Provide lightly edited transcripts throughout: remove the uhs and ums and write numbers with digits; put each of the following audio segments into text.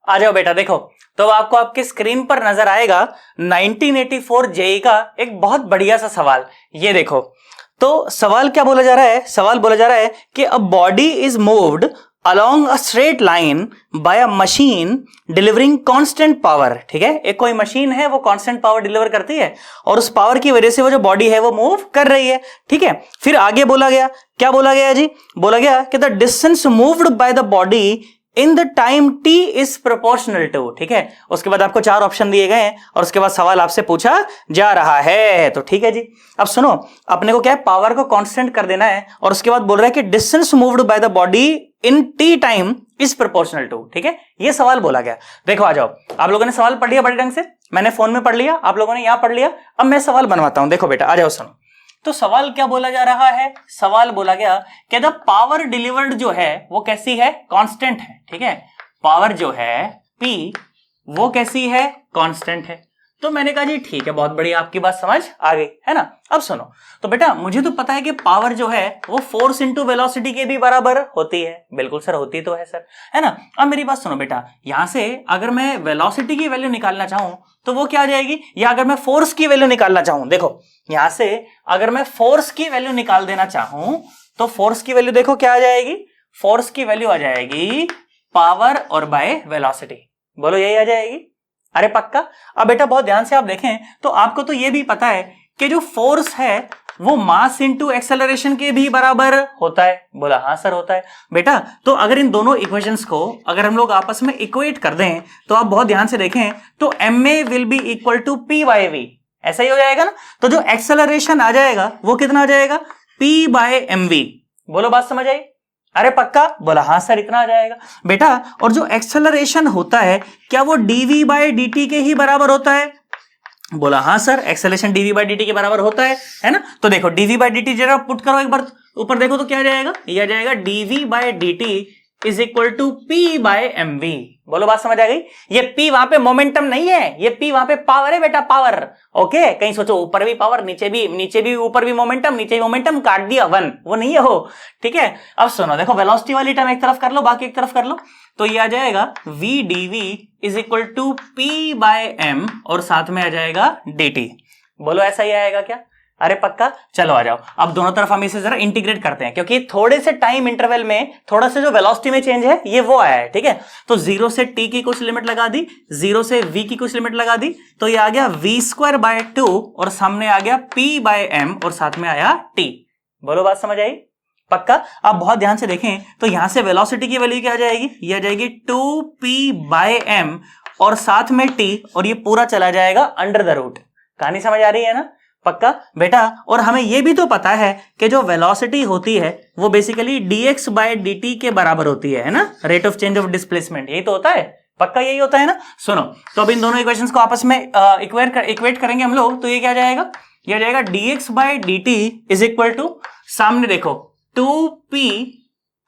आ जाओ बेटा, देखो तो आपको आपके स्क्रीन पर नजर आएगा 1984 जेई का एक बहुत बढ़िया सा सवाल। ये देखो, तो सवाल क्या बोला जा रहा है, सवाल बोला जा रहा है कि a body is moved along a straight line by a machine delivering constant power। ठीक है, एक कोई मशीन है वो कांस्टेंट पावर डिलीवर करती है और उस पावर की वजह से वो जो बॉडी है वो मूव कर रही है। ठीक है, फिर आगे बोला गया, क्या बोला गया जी, बोला गया कि the distance moved by the body in the time t is proportional to. ठीक है, उसके बाद आपको 4 ऑप्शन दिए गए हैं और उसके बाद सवाल आपसे पूछा जा रहा है। तो ठीक है जी, अब सुनो, अपने को क्या है, पावर को कांस्टेंट कर देना है और उसके बाद बोल रहा है कि distance moved by the body in t time is proportional to. ठीक है, ये सवाल बोला गया। देखो आ जाओ, आप लोगों ने सवाल पढ़ लिया बड़े ढंग से, मैंने फोन में पढ़ लिया, आप लोगों ने यहां पढ़ लिया। अब मैं सवाल बनवाता हूं, देखो बेटा आ जाओ सुनो। तो सवाल क्या बोला जा रहा है, सवाल बोला गया कि द पावर डिलीवर्ड जो है वो कैसी है, कांस्टेंट है। ठीक है, पावर जो है P वो कैसी है, कांस्टेंट है। तो मैंने कहा जी ठीक है, बहुत बढ़िया, आपकी बात समझ आ गई है ना। अब सुनो, तो बेटा मुझे तो पता है कि पावर जो है वो फोर्स इंटू वेलोसिटी के भी बराबर होती है। बिल्कुल सर, होती तो है सर, है ना। अब मेरी बात सुनो बेटा, यहां से अगर मैं वेलोसिटी की वैल्यू निकालना चाहूं तो वो क्या आ जाएगी, या अगर मैं फोर्स की वैल्यू निकालना चाहूं, देखो यहां से अगर मैं फोर्स की वैल्यू निकाल देना चाहूं तो फोर्स की वैल्यू देखो क्या आ जाएगी, फोर्स की वैल्यू आ जाएगी पावर और बाय वेलोसिटी। बोलो यही आ जाएगी, अरे पक्का। अब बेटा बहुत ध्यान से आप देखें तो आपको तो ये भी पता है कि जो फोर्स है वो मास इंटू एक्सेलरेशन के भी बराबर होता है। बोला हाँ सर होता है बेटा। तो अगर इन दोनों इक्वेशंस को अगर हम लोग आपस में इक्वेट कर दें तो आप बहुत ध्यान से देखें तो ma will be equal to p by v, ऐसा ही हो जाएगा ना। तो जो एक्सेलरेशन आ जाएगा वो कितना आ जाएगा, p बाय mv। बोलो बात समझ आई, अरे पक्का। बोला हाँ सर इतना आ जाएगा बेटा। और जो एक्सेलरेशन होता है क्या वो dv बाय dt के ही बराबर होता है। बोला हाँ sir, acceleration dv by dt के बराबर होता है ना। तो देखो dv बाय dt जरा पुट करो एक बार ऊपर, देखो तो क्या आ जाएगा, ये आ जाएगा dv by dt is equal to p by mv। बोलो बात समझ आ गई। ये p वहां पे मोमेंटम नहीं है, ये p वहां पे पावर है बेटा, पावर। ओके, कहीं सोचो ऊपर भी पावर, नीचे भी ऊपर भी मोमेंटम, नीचे भी मोमेंटम, काट दिया 1, वो नहीं है वो। ठीक है, अब सुनो, देखो वेलोसिटी वाली टर्म एक तरफ कर लो, बाकी एक तरफ कर लो। तो ये आ जाएगा v dv is equal to p by m और साथ में आ जाएगा dt। बोलो ऐसा ही आएगा क्या, अरे पक्का। चलो आ जाओ, अब दोनों तरफ हम इसे जरा इंटीग्रेट करते हैं क्योंकि थोड़े से टाइम इंटरवल में थोड़ा सा जो वेलोसिटी में चेंज है ये वो आया है। ठीक है, तो 0 से t की कुछ लिमिट लगा दी, 0 से v की कुछ लिमिट लगा दी, तो ये आ गया v² बाय 2 और सामने आ गया p बाय m और साथ में आया t। बोलो बात समझ आई, पक्का। आप बहुत ध्यान से देखें तो यहां से वेलोसिटी की वैल्यू क्या आ जाएगी, ये आ जाएगी 2p बाय m और साथ में t, और ये पूरा चला जाएगा अंडर द रूट। कहानी समझ आ रही है ना, पक्का बेटा। और हमें यह भी तो पता है कि जो वेलोसिटी होती है वो बेसिकली dx बाय dt के बराबर होती है ना, rate of change of displacement, यही तो होता है, पक्का यही होता है ना। सुनो, तो अब इन दोनों इक्वेशंस को आपस में इक्वेट करेंगे हम लोग, तो ये क्या जाएगा, ये आ जाएगा dx by dt is equal to, सामने देखो 2p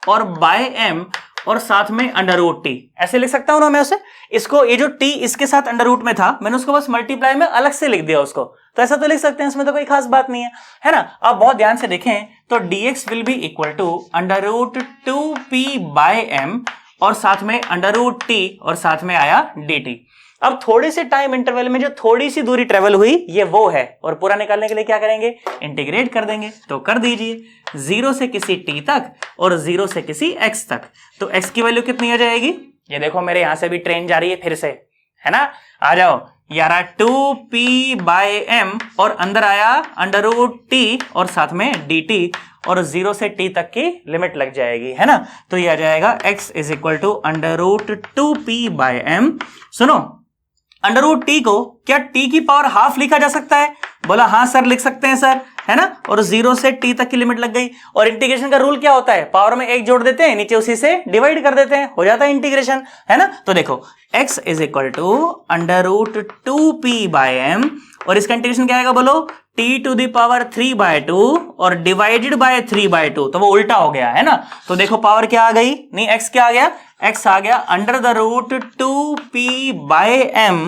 और बाय m और साथ में अंडर रूट टी, ऐसे लिख सकता हूं ना मैं उसे। इसको ये जो t इसके साथ अंडर रूट में था मैंने उसको बस मल्टीप्लाई में अलग से लिख दिया उसको, तो ऐसा तो लिख सकते हैं, इसमें तो कोई खास बात नहीं है ना। अब बहुत ध्यान से देखें तो dx will be equal to under root 2p by m और साथ में अंडर रूट t और साथ में आया dt। अब थोड़े से टाइम इंटरवल में जो थोड़ी सी दूरी ट्रेवल हुई ये वो है, और पूरा निकालने के लिए क्या करेंगे, इंटीग्रेट कर देंगे। तो कर दीजिए 0 से किसी t तक और 0 से किसी x तक, तो x की वैल्यू कितनी आ जाएगी, ये देखो मेरे यहां से भी ट्रेन जा रही है फिर से, है ना। आ जाओ, यारा 2p बाय m और अंदर आया अंडर रूट t और साथ में dt और 0 से t तक की लिमिट लग जाएगी, है ना। तो ये आ जाएगा x is equal to under root 2p by m। सुनो, अंडर रूट टी को क्या t की पावर हाफ लिखा जा सकता है, बोला हाँ सर लिख सकते हैं सर, है ना। और 0 से t तक की लिमिट लग गई, और इंटीग्रेशन का रूल क्या होता है, पावर में एक जोड़ देते हैं, नीचे उसी से डिवाइड कर देते हैं, हो जाता है इंटीग्रेशन, है ना। तो देखो x is equal to under root 2p by m और इसका इंटीग्रेशन क्या आएगा, बोलो t to the power 3 by 2 और डिवाइडेड बाय 3 बाय 2, तो वो उल्टा हो गया, है ना। तो देखो पावर क्या आ गई, नहीं x क्या आ गया, x आ गया under the root 2p by m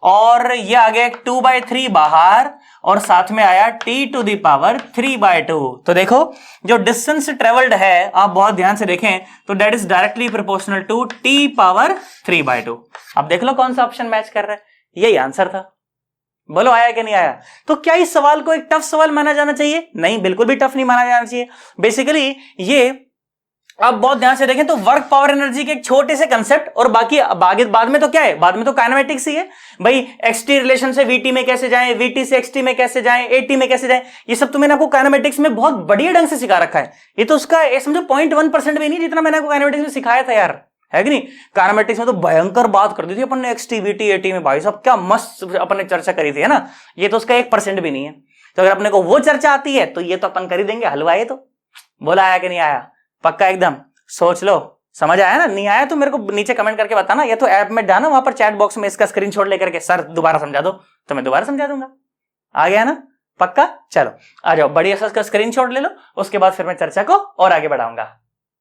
और ये आ गया 2 बाय 3 बाहर और साथ में आया t to the power 3 by 2। तो देखो जो डिस्टेंस ट्रेवल्ड है आप बहुत ध्यान से देखें तो that is directly proportional to t power 3 by 2। अब देख लो कौन सा ऑप्शन मैच कर रहा है, यही आंसर था। बोलो आया कि नहीं आया? तो क्या इस सवाल को एक टफ सवाल माना जाना चाहिए? नहीं, बिल्कुल भी टफ नहीं माना जाना चाहिए। बेसिकली ये आप बहुत ध्यान से देखें तो वर्क पावर एनर्जी के एक छोटे से कंसेप्ट, और बाकी बाद में तो क्या है, बाद में तो काइनेमेटिक्स ही है भाई। एक्सटी रिलेशन से वीटी में कैसे जाएं, वीटी से एक्सटी में कैसे जाएं, एटी में कैसे जाएं, ये सब तो मैंने आपको काइनेमेटिक्स में बहुत बढ़िया ढंग से सिखा रखा है। ये तो उसका समझो 0.1% भी नहीं जितना मैंने आपको काइनेमेटिक्स में सिखाया था यार, है कि नहीं? काइनेमेटिक्स में तो भयंकर बात कर दी थी अपन ने एक्सटी वीटी एटी में, भाई साहब क्या मस्त अपन ने चर्चा करी थी, है ना? ये तो उसका 1% भी नहीं है। तो अगर अपने को वो चर्चा आती है तो ये तो अपन कर ही देंगे, हलवा है। तो बोला आया कि नहीं आया? पक्का एकदम सोच लो, समझ आया ना? नहीं आया तो मेरे को नीचे कमेंट करके बताना, या तो ऐप में जाना, वहां पर चैट बॉक्स में इसका स्क्रीनशॉट लेकर के सर दोबारा समझा दो, तो मैं दोबारा समझा दूंगा। आ गया ना? पक्का? चलो आ जाओ, बढ़िया सा स्क्रीनशॉट ले लो, उसके बाद फिर मैं चर्चा को और आगे बढ़ाऊंगा।